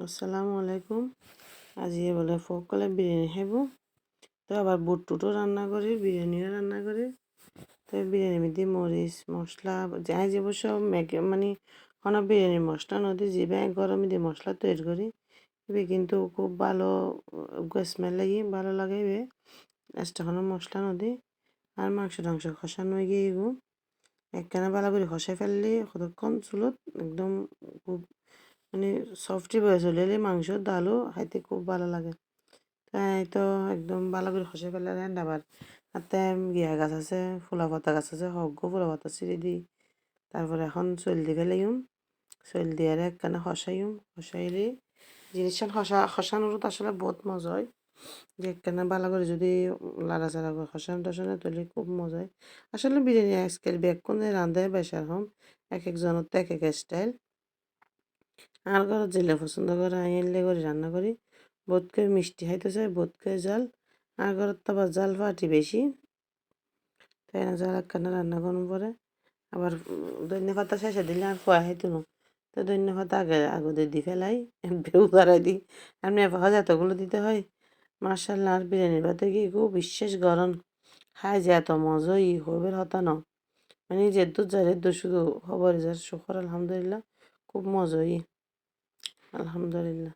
আসসালামু আলাইকুম। আজি বলে ফকলে বিরিয়ানি খাইব। তো আবার বুট টুটও রান্না করি, বিরিয়ানিও রান্না করি। তো বিরিয়ানির মধ্যে মরিচ মশলা যাই যাব সব মানে কোনো বিরিয়ানির মশলা নদী যে গরম দিয়ে মশলা তৈরি করি এবে কিন্তু খুব ভালো স্মেল লাগে, ভালো লাগে এবে এক্সট্রা মশলা নদী আর মাংস টাংস খসানো হয়ে গিয়ে একখানা ভালো করে খসাই ফেললে কতক্ষণ চুলত একদম খুব মানে সফটি বয়ে চলে এলে মাংস ডালও খাইতে খুব ভালো লাগে। তাই তো একদম ভালো করে খসে ফেলে দেন আবার হাতে গিয়া গাছ আছে, ফুলা পাতা গাছ আছে, হগ্গো ফুলা পাতা ছিঁড়ে দিই। তারপরে এখন চল দি ফেলাইম, চল দিয়ে একখানে খসাইলে জিনিসটা খসানোর তো আসলে বহুত মজা হয়। যে একখানে ভালো করে যদি লাড়াচাড়া করে খসানো টসানো তুলি খুব মজা হয়। আসলে বিরিয়ানি আজকাল বেক্ষণে রাঁধে বেসার হম এক একজনের তো এক এক স্টাইল। আর ঘরত যেলে পছন্দ করে আমি এলে করে রান্না করি। বোধ করে মিষ্টি খাইতে চাই, বোধ করে জাল। আর ঘরত তো আবার জাল ফাটি বেশি, তাই না জাল একখানে রান্না করুন পরে আবার ধনিয়া পাতা শেষে দিলে আর খোয়া খাইতো না। তো ধনিয়া পাতা আগে দি ফেলাই বেউ ধরাই দিই। এমনি ভাজা এতগুলো দিতে হয়। মার্শাল্লাহ আর বিরিয়ানির ভাতে কি খুব বিশেষ গরম খাই যে এত মজা হবের হতা ন মানে যেদ্দু যার শুধু খবর যার শুকর আলহামদুলিল্লাহ খুব মজা আলহামদুলিল্লাহ।